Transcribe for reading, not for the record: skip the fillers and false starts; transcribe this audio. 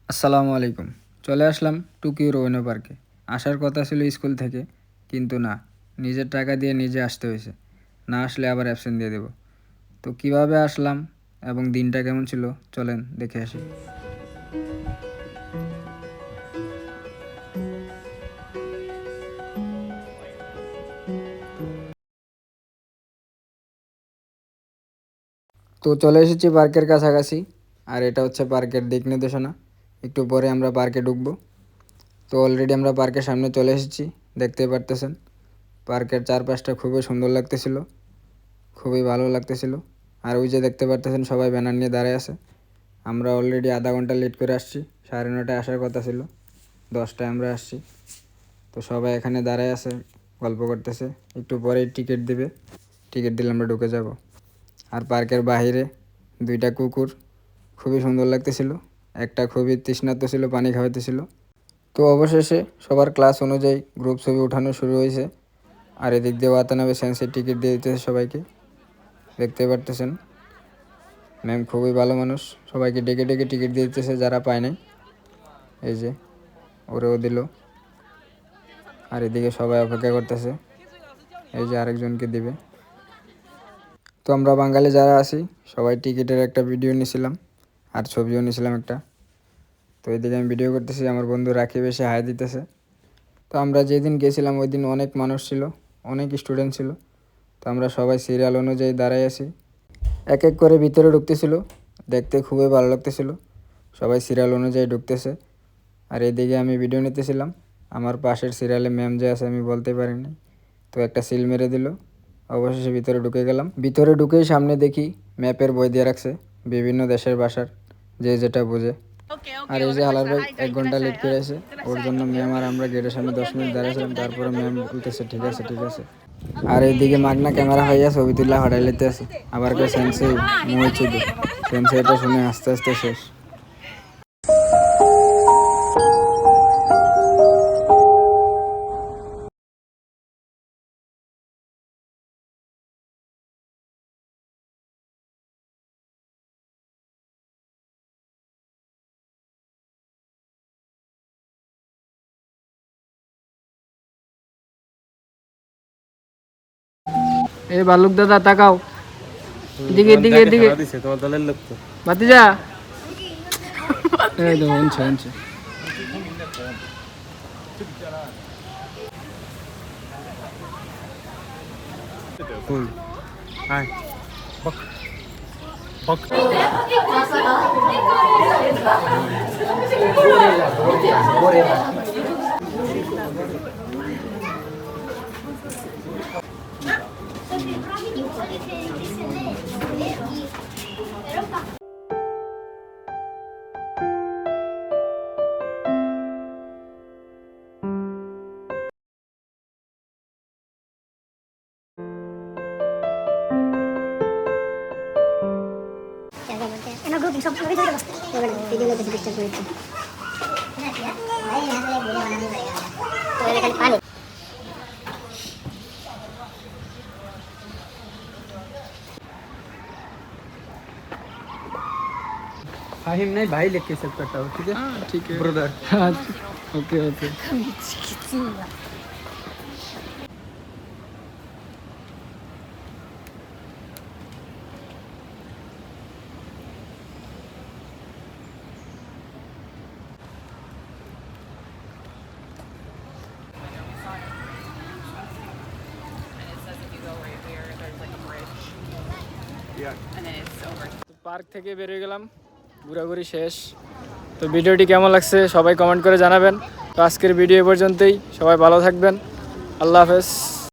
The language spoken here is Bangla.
আসসালামু আলাইকুম। চলে আসলাম টোকিও রোয়েনো পার্কে। আসার কথা ছিল স্কুল থেকে, কিন্তু না, নিজের টাকা দিয়ে নিজে আসতে হয়েছে। না আসলে আবার অ্যাবসেন্ট দিয়ে দেব। তো কিভাবে আসলাম এবং দিনটা কেমন ছিল, চলেন দেখে আসি। তো চলে এসেছি পার্কের কাছাকাছি, আর এটা হচ্ছে পার্কের দিক নির্দেশনা। একটু পরে আমরা পার্কে ঢুকবো। তো অলরেডি আমরা পার্কের সামনে চলে এসেছি, দেখতেই পারতেছেন। পার্কের চারপাশটা খুবই সুন্দর লাগতেছিল, খুবই ভালো লাগতেছিল। আর ওই যে দেখতে পারতেছেন সবাই ব্যানার নিয়ে দাঁড়ায় আছে। আমরা অলরেডি আধা ঘন্টা লেট করে আসছি, 9:30টায় আসার কথা ছিল, 10টায় আমরা আসছি। তো সবাই এখানে দাঁড়ায় আছে, গল্প করতেছে। একটু পরেই টিকিট দিবে, টিকিট দিলে আমরা ঢুকে যাব। আর পার্কের বাইরে দুইটা কুকুর খুবই সুন্দর লাগতেছিল, একটা খুবই তৃষ্ণার্ত ছিল, পানি খাওয়াইতেছিল। তো অবশেষে সবার ক্লাস অনুযায়ী গ্রুপ ছবি উঠানো শুরু হয়েছে। আর এদিক দিয়ে ওয়াতানাবে সেন্সের টিকিট দিয়ে দিতেছে সবাইকে, দেখতে পারতেছেন। ম্যাম খুবই ভালো মানুষ, সবাইকে ডেকে ডেকে টিকিট দিয়ে দিতেছে যারা পায় নাই। এই যে ওরেও দিল। আর এদিকে সবাই অপেক্ষা করতেছে, এই যে আরেকজনকে দিবে। তো আমরা বাঙালি যারা আছি সবাই টিকিটের একটা ভিডিও নিয়েছিলাম, আর ছবিও নিয়েছিলাম একটা। তো এদিকে আমি ভিডিও করতেছি, আমার বন্ধু রাকিব এসে হাই দিতেছে। তো আমরা যেদিন গেছিলাম ওই দিন অনেক মানুষ ছিল, অনেক স্টুডেন্ট ছিল। তো আমরা সবাই সিরিয়াল অনুযায়ী দাঁড়াই আছি, এক এক করে ভিতরে ঢুকতেছিল। দেখতে খুবই ভালো লাগতেছিল, সবাই সিরিয়াল অনুযায়ী ঢুকতেছে। আর এদিকে আমি ভিডিও নিতেছিলাম। আমার পাশের সিরিয়ালে ম্যাম যে আছে আমি বলতে পারিনি, তো একটা সিল মেরে দিল। অবশেষে ভিতরে ঢুকে গেলাম। ভিতরে ঢুকেই সামনে দেখি ম্যাপের বই দিয়ে রাখছে, বিভিন্ন দেশের ভাষার, যে যেটা বোঝে। আর এই যে হালার ভাই 1 ঘন্টা লেট করে আছে, ওর জন্য ম্যাম আর আমরা গেটের সামনে 10 মিনিট দাঁড়িয়েছিলাম। তারপরে ম্যাম বলতেছে ঠিক আছে ঠিক আছে। আর এইদিকে মাগনা ক্যামেরা হইয়া ছবি তুলা হটাই লেতে আছে। আবার কেউ সেন্সে মুই চিদু, সেন্সে এটা শুনে আস্তে আস্তে শেষ। এই বালুক দাদা তাকাও, এদিকে এদিকে এদিকে। তোমার দলের লোক তো ভাতিজা, এই দেখো হচ্ছে হচ্ছে। Hi. Bak. Bak. Emang gue bisa lebih dari mas. Ya benar, video lebih sedikit dari itu. Tuh ini kan panik. Fahim नहीं भाई लिख के सब करता हो ठीक है। हाँ ठीक है ब्रदर। Okay okay. পার্ক থেকে বেরিয়ে গেলাম, ঘোরাঘুরি শেষ। তো ভিডিওটি কেমন লাগছে সবাই কমেন্ট করে জানাবেন। তো আজকের ভিডিও পর্যন্তই, সবাই ভালো থাকবেন, আল্লাহ হাফেজ।